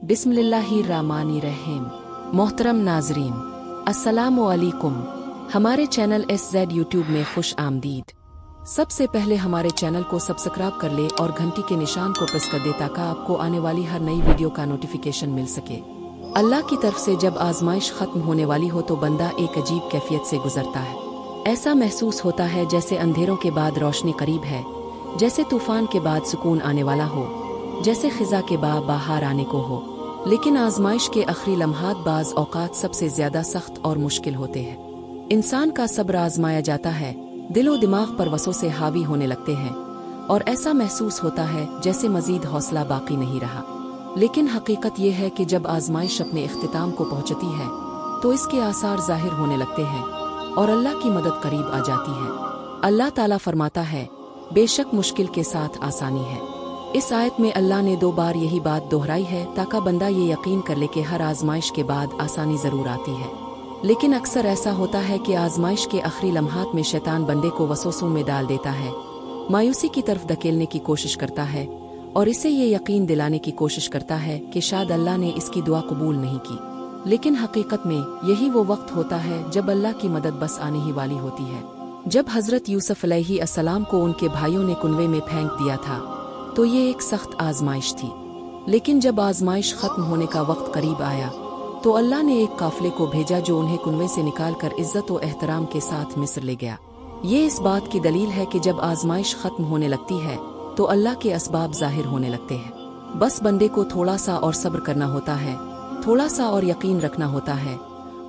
बिस्मिल्लाहिर्रहमानिर्रहीम। मोहतरम नाजरीन, अस्सलामु अलैकुम। हमारे चैनल SZ यूट्यूब में खुश आमदीद। सबसे पहले हमारे चैनल को सब्सक्राइब कर ले और घंटी के निशान को प्रेस कर दे ताकि आपको आने वाली हर नई वीडियो का नोटिफिकेशन मिल सके। अल्लाह की तरफ से जब आजमाइश खत्म होने वाली हो तो बंदा एक अजीब कैफियत से गुजरता है। ऐसा महसूस होता है जैसे अंधेरों के बाद रोशनी करीब है, जैसे तूफान के बाद सुकून आने वाला हो, जैसे खिजा के बाद बाहर आने को हो। लेकिन आजमाइश के आखिरी लम्हात बाज औकात सबसे ज्यादा सख्त और मुश्किल होते हैं। इंसान का सब्र आजमाया जाता है, दिलो दिमाग पर वसों से हावी होने लगते हैं और ऐसा महसूस होता है जैसे मजीद हौसला बाकी नहीं रहा। लेकिन हकीकत यह है कि जब आजमाइश अपने इख्तिताम को पहुंचती है तो इसके आसार जाहिर होने लगते हैं और अल्लाह की मदद करीब आ जाती है। अल्लाह ताला फरमाता है, बेशक मुश्किल के साथ आसानी है। इस आयत में अल्लाह ने 2 बार यही बात दोहराई है ताकि बंदा ये यकीन कर ले कि हर आजमाइश के बाद आसानी जरूर आती है। लेकिन अक्सर ऐसा होता है कि आजमाइश के आखिरी लम्हात में शैतान बंदे को वसवसों में डाल देता है, मायूसी की तरफ धकेलने की कोशिश करता है और इसे ये यकीन दिलाने की कोशिश करता है कि शायद अल्लाह ने इसकी दुआ कबूल नहीं की। लेकिन हकीकत में यही वो वक्त होता है जब अल्लाह की मदद बस आने ही वाली होती है। जब हजरत यूसुफ अलैहिस्सलाम को उनके भाइयों ने कुनवे में फेंक दिया था तो ये एक सख्त आजमाइश थी। लेकिन जब आजमाइश खत्म होने का वक्त करीब आया तो अल्लाह ने एक काफिले को भेजा जो उन्हें कुनवे से निकालकर इज्जत और एहतराम के साथ मिस्र ले गया। ये इस बात की दलील है कि जब आजमाइश खत्म होने लगती है तो अल्लाह के असबाब जाहिर होने लगते हैं। बस बंदे को थोड़ा सा और सब्र करना होता है, थोड़ा सा और यकीन रखना होता है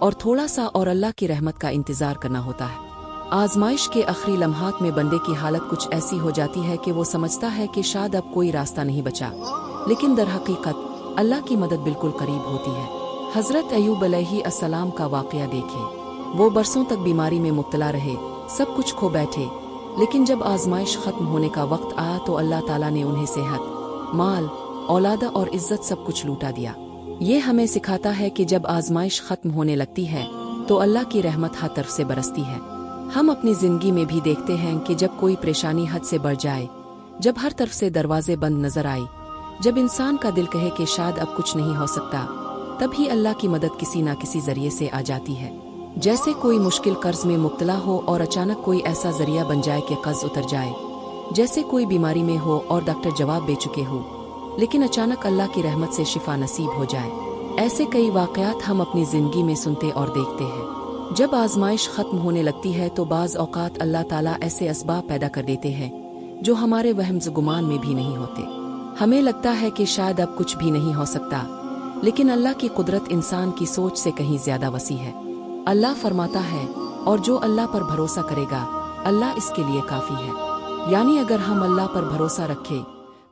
और थोड़ा सा और अल्लाह की रहमत का इंतजार करना होता है। आजमाइश के आखिरी लम्हात में बंदे की हालत कुछ ऐसी हो जाती है कि वो समझता है कि शायद अब कोई रास्ता नहीं बचा, लेकिन दर हकीकत अल्लाह की मदद बिल्कुल करीब होती है। हजरत अय्यूब अलैहिस्सलाम का वाकया देखें। वो बरसों तक बीमारी में मुब्तला रहे, सब कुछ खो बैठे, लेकिन जब आजमाइश खत्म होने का वक्त आया तो अल्लाह ताला ने उन्हें सेहत, माल, औलाद और इज्जत सब कुछ लूटा दिया। ये हमें सिखाता है कि जब आजमाइश खत्म होने लगती है तो अल्लाह की रहमत हर तरफ से बरसती है। हम अपनी जिंदगी में भी देखते हैं कि जब कोई परेशानी हद से बढ़ जाए, जब हर तरफ से दरवाजे बंद नजर आए, जब इंसान का दिल कहे कि शायद अब कुछ नहीं हो सकता, तभी अल्लाह की मदद किसी ना किसी जरिए से आ जाती है। जैसे कोई मुश्किल कर्ज में मुब्तला हो और अचानक कोई ऐसा जरिया बन जाए कि कर्ज उतर जाए, जैसे कोई बीमारी में हो और डॉक्टर जवाब दे चुके हो, लेकिन अचानक अल्लाह की रहमत से शिफा नसीब हो जाए। ऐसे कई वाकयात हम अपनी जिंदगी में सुनते और देखते हैं। जब आजमाइश खत्म होने लगती है तो बाज औकात अल्लाह ताला ऐसे असबाब पैदा कर देते हैं जो हमारे वहम गुमान में भी नहीं होते। हमें लगता है कि शायद अब कुछ भी नहीं हो सकता, लेकिन अल्लाह की कुदरत इंसान की सोच से कहीं ज्यादा वसी है। अल्लाह फरमाता है, और जो अल्लाह पर भरोसा करेगा अल्लाह इसके लिए काफी है। यानी अगर हम अल्लाह पर भरोसा रखें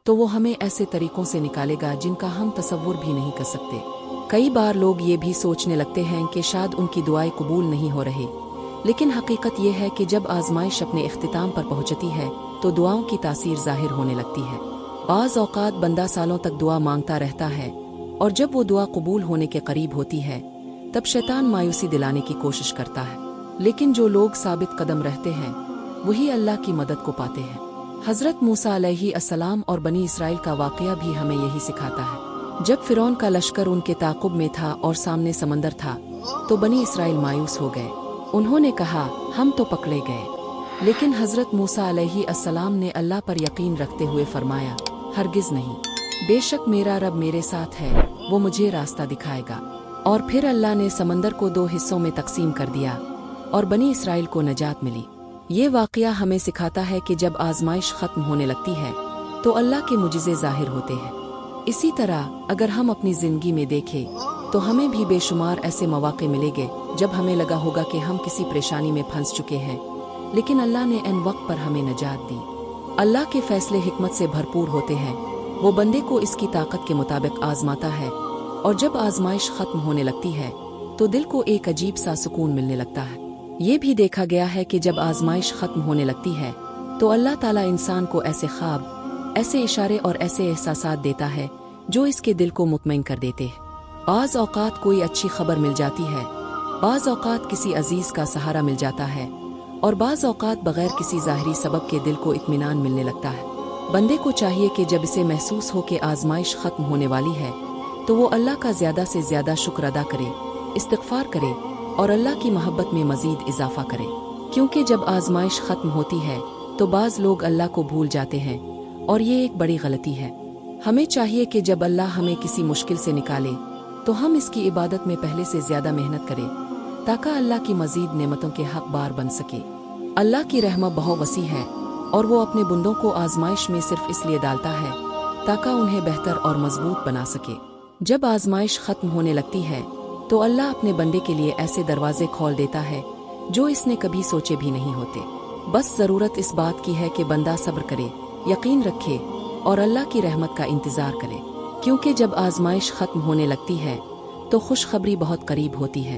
तो वो हमें ऐसे तरीकों से निकालेगा जिनका हम तसव्वुर भी नहीं कर सकते। कई बार लोग ये भी सोचने लगते हैं कि शायद उनकी दुआएं कबूल नहीं हो रही, लेकिन हकीकत यह है कि जब आजमाइश अपने इख्तिताम पर पहुंचती है तो दुआओं की तासीर जाहिर होने लगती है। बाज़ औकात बंदा सालों तक दुआ मांगता रहता है और जब वो दुआ कबूल होने के करीब होती है तब शैतान मायूसी दिलाने की कोशिश करता है। लेकिन जो लोग साबित कदम रहते हैं वही अल्लाह की मदद को पाते हैं। हजरत मूसा अलैहिस्सलाम और बनी इसराइल का वाकया भी हमें यही सिखाता है। जब फिरौन का लश्कर उनके ताकुब में था और सामने समंदर था तो बनी इसराइल मायूस हो गए। उन्होंने कहा, हम तो पकड़े गए। लेकिन हजरत मूसा अलैहिस्सलाम ने अल्लाह पर यकीन रखते हुए फरमाया, हरगिज नहीं, बेशक मेरा रब मेरे साथ है, वो मुझे रास्ता दिखाएगा। और फिर अल्लाह ने समंदर को 2 हिस्सों में तकसीम कर दिया और बनी इसराइल को नजात मिली। ये वाकया हमें सिखाता है कि जब आजमाइश खत्म होने लगती है तो अल्लाह के मुजिज़े जाहिर होते हैं। इसी तरह अगर हम अपनी जिंदगी में देखें तो हमें भी बेशुमार ऐसे मौके मिलेंगे जब हमें लगा होगा कि हम किसी परेशानी में फंस चुके हैं, लेकिन अल्लाह ने ऐन वक्त पर हमें नजात दी। अल्लाह के फैसले हिकमत से भरपूर होते हैं। वो बंदे को इसकी ताकत के मुताबिक आजमाता है और जब आजमाइश खत्म होने लगती है तो दिल को एक अजीब सा सुकून मिलने लगता है। ये भी देखा गया है कि जब आजमाइश खत्म होने लगती है तो अल्लाह ताला इंसान को ऐसे ख्वाब, ऐसे इशारे और ऐसे एहसासात देता है जो इसके दिल को मुतमईन कर देते हैं। बाज़ औकात कोई अच्छी खबर मिल जाती है, बाज़ औकात किसी अजीज का सहारा मिल जाता है और बाज़ औकात बगैर किसी ज़ाहिरी सबब के दिल को इत्मीनान मिलने लगता है। बंदे को चाहिए कि जब इसे महसूस हो कि आजमाइश खत्म होने वाली है तो वो अल्लाह का ज़्यादा से ज़्यादा शुक्र अदा करे, इस्तिग़फ़ार करे और अल्लाह की मोहब्बत में मज़ीद इजाफ़ा करे। क्योंकि जब आज़माइश ख़त्म होती है तो बाज़ लोग अल्लाह को भूल जाते हैं और ये एक बड़ी गलती है। हमें चाहिए कि जब अल्लाह हमें किसी मुश्किल से निकाले तो हम इसकी इबादत में पहले से ज़्यादा मेहनत करें ताकि अल्लाह की मज़ीद नेमतों के हक़दार बन सके। अल्लाह की रहमत बहुत वसी है और वो अपने बंदों को आज़माइश में सिर्फ इसलिए डालता है ताकि उन्हें बेहतर और मजबूत बना सके। जब आज़माइश ख़त्म होने लगती है तो अल्लाह अपने बंदे के लिए ऐसे दरवाजे खोल देता है जो इसने कभी सोचे भी नहीं होते। बस ज़रूरत इस बात की है कि बंदा सब्र करे, यकीन रखे और अल्लाह की रहमत का इंतज़ार करे। क्योंकि जब आज़माइश ख़त्म होने लगती है तो खुशखबरी बहुत करीब होती है।